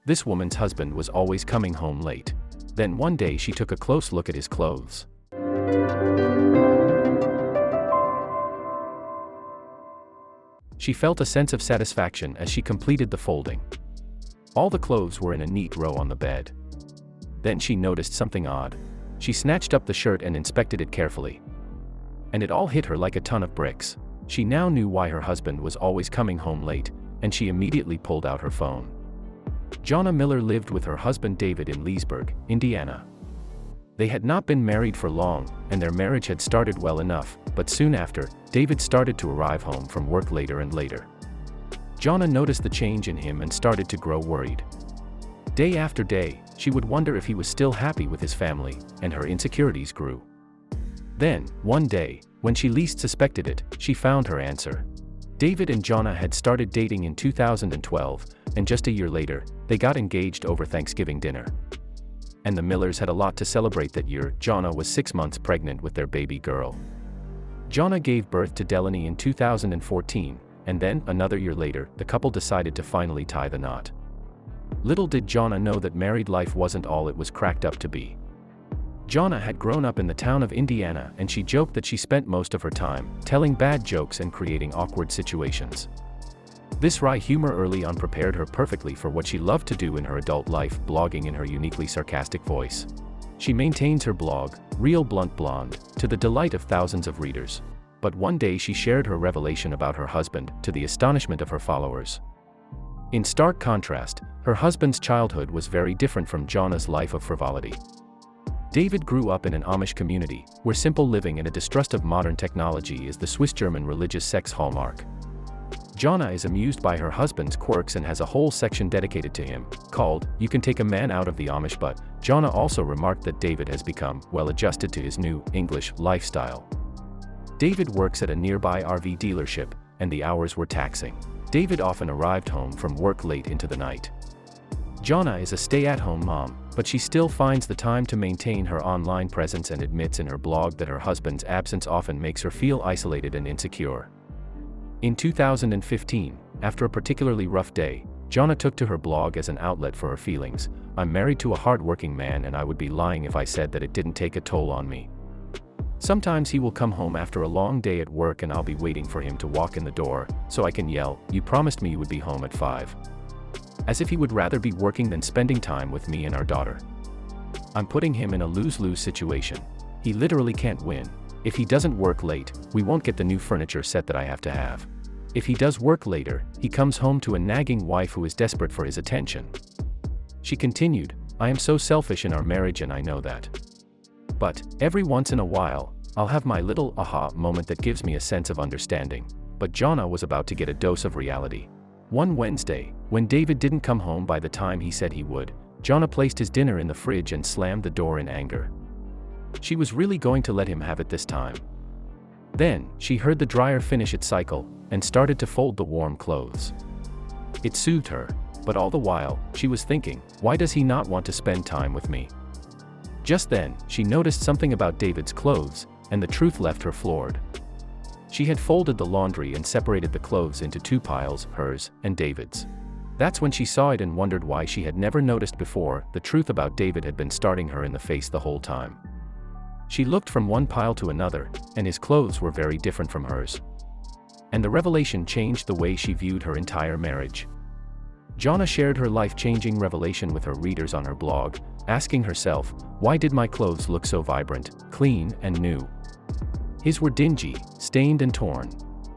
This woman's husband was always coming home late. Then one day she took a close look at his clothes. She felt a sense of satisfaction as she completed the folding. All the clothes were in a neat row on the bed. Then she noticed something odd. She snatched up the shirt and inspected it carefully. And it all hit her like a ton of bricks. She now knew why her husband was always coming home late, and she immediately pulled out her phone. Jonna Miller lived with her husband David in Leesburg, Indiana. They had not been married for long, and their marriage had started well enough, but soon after, David started to arrive home from work later and later. Jonna noticed the change in him and started to grow worried. Day after day, she would wonder if he was still happy with his family, and her insecurities grew. Then, one day, when she least suspected it, she found her answer. David and Jonna had started dating in 2012, and just a year later, they got engaged over Thanksgiving dinner. And the Millers had a lot to celebrate that year. Jonna was 6 months pregnant with their baby girl. Jonna gave birth to Delaney in 2014, and then, another year later, the couple decided to finally tie the knot. Little did Jonna know that married life wasn't all it was cracked up to be. Jonna had grown up in the town of Indiana, and she joked that she spent most of her time telling bad jokes and creating awkward situations. This wry humor early on prepared her perfectly for what she loved to do in her adult life, blogging in her uniquely sarcastic voice. She maintains her blog, Real Blunt Blonde, to the delight of thousands of readers. But one day she shared her revelation about her husband, to the astonishment of her followers. In stark contrast, her husband's childhood was very different from Jonna's life of frivolity. David grew up in an Amish community, where simple living and a distrust of modern technology is the Swiss-German religious sex hallmark. Jonna is amused by her husband's quirks and has a whole section dedicated to him, called, You Can Take a Man Out of the Amish. But Jonna also remarked that David has become well adjusted to his new, English, lifestyle. David works at a nearby RV dealership, and the hours were taxing. David often arrived home from work late into the night. Jonna is a stay-at-home mom, but she still finds the time to maintain her online presence and admits in her blog that her husband's absence often makes her feel isolated and insecure. In 2015, after a particularly rough day, Jonna took to her blog as an outlet for her feelings. I'm married to a hard-working man, and I would be lying if I said that it didn't take a toll on me. Sometimes he will come home after a long day at work and I'll be waiting for him to walk in the door, so I can yell, You promised me you would be home at 5. As if he would rather be working than spending time with me and our daughter. I'm putting him in a lose-lose situation. He literally can't win. If he doesn't work late, we won't get the new furniture set that I have to have. If he does work later, he comes home to a nagging wife who is desperate for his attention. She continued, I am so selfish in our marriage and I know that. But, every once in a while, I'll have my little aha moment that gives me a sense of understanding. But Jonna was about to get a dose of reality. One Wednesday, when David didn't come home by the time he said he would, Jonna placed his dinner in the fridge and slammed the door in anger. She was really going to let him have it this time. Then, she heard the dryer finish its cycle, and started to fold the warm clothes. It soothed her, but all the while, she was thinking, why does he not want to spend time with me? Just then, she noticed something about David's clothes, and the truth left her floored. She had folded the laundry and separated the clothes into 2 piles, hers and David's. That's when she saw it and wondered why she had never noticed before. The truth about David had been staring her in the face the whole time. She looked from one pile to another, and his clothes were very different from hers. And the revelation changed the way she viewed her entire marriage. Jonna shared her life-changing revelation with her readers on her blog, asking herself, why did my clothes look so vibrant, clean, and new? His were dingy, stained and torn.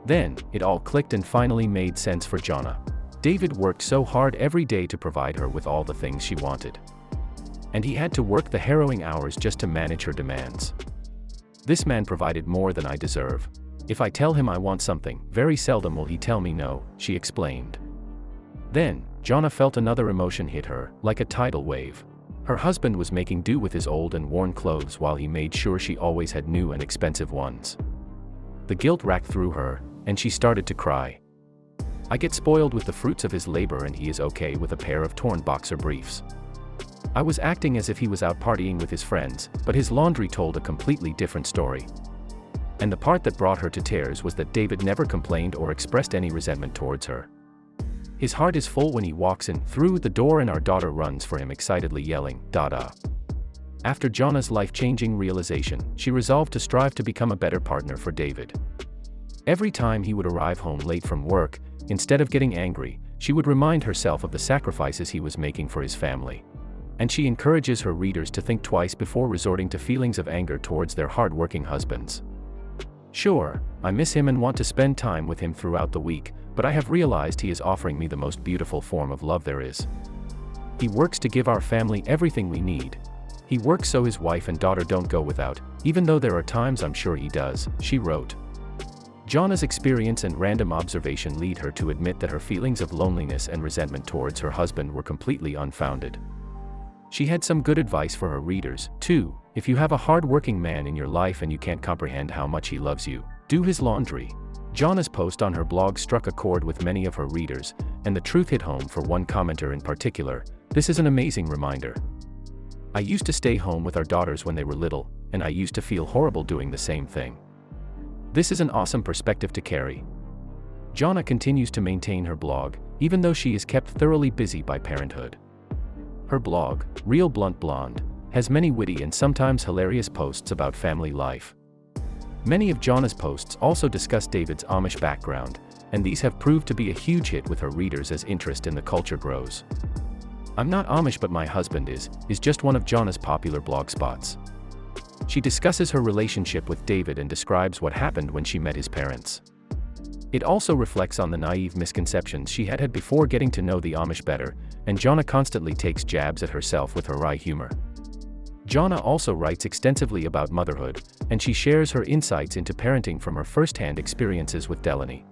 Then, it all clicked and finally made sense for Jonna. David worked so hard every day to provide her with all the things she wanted. And he had to work the harrowing hours just to manage her demands. This man provided more than I deserve. If I tell him I want something, very seldom will he tell me no, she explained. Then, Jonna felt another emotion hit her, like a tidal wave. Her husband was making do with his old and worn clothes while he made sure she always had new and expensive ones. The guilt racked through her, and she started to cry. I get spoiled with the fruits of his labor and he is okay with a pair of torn boxer briefs. I was acting as if he was out partying with his friends, but his laundry told a completely different story. And the part that brought her to tears was that David never complained or expressed any resentment towards her. His heart is full when he walks in through the door and our daughter runs for him excitedly yelling, "Dada." After Jonna's life-changing realization, she resolved to strive to become a better partner for David. Every time he would arrive home late from work, instead of getting angry, she would remind herself of the sacrifices he was making for his family. And she encourages her readers to think twice before resorting to feelings of anger towards their hard-working husbands. "Sure, I miss him and want to spend time with him throughout the week, but I have realized he is offering me the most beautiful form of love there is. He works to give our family everything we need. He works so his wife and daughter don't go without, even though there are times I'm sure he does," she wrote. Jonna's experience and random observation lead her to admit that her feelings of loneliness and resentment towards her husband were completely unfounded. She had some good advice for her readers, too. If you have a hard-working man in your life and you can't comprehend how much he loves you, do his laundry. Jonna's post on her blog struck a chord with many of her readers, and the truth hit home for one commenter in particular. "This is an amazing reminder. I used to stay home with our daughters when they were little, and I used to feel horrible doing the same thing. This is an awesome perspective to carry." Jonna continues to maintain her blog, even though she is kept thoroughly busy by parenthood. Her blog, Real Blunt Blonde, has many witty and sometimes hilarious posts about family life. Many of Jonna's posts also discuss David's Amish background, and these have proved to be a huge hit with her readers as interest in the culture grows. "I'm not Amish but my husband is just one of Jonna's popular blog spots. She discusses her relationship with David and describes what happened when she met his parents. It also reflects on the naive misconceptions she had before getting to know the Amish better, and Jonna constantly takes jabs at herself with her wry humor. Jonna also writes extensively about motherhood, and she shares her insights into parenting from her first-hand experiences with Delaney.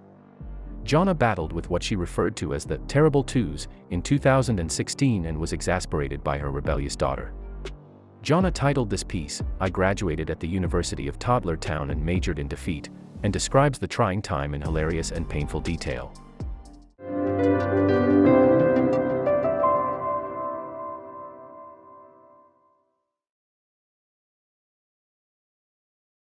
Jonna battled with what she referred to as the terrible twos in 2016 and was exasperated by her rebellious daughter. Jonna titled this piece, "I Graduated at the University of Toddler Town and Majored in Defeat," and describes the trying time in hilarious and painful detail.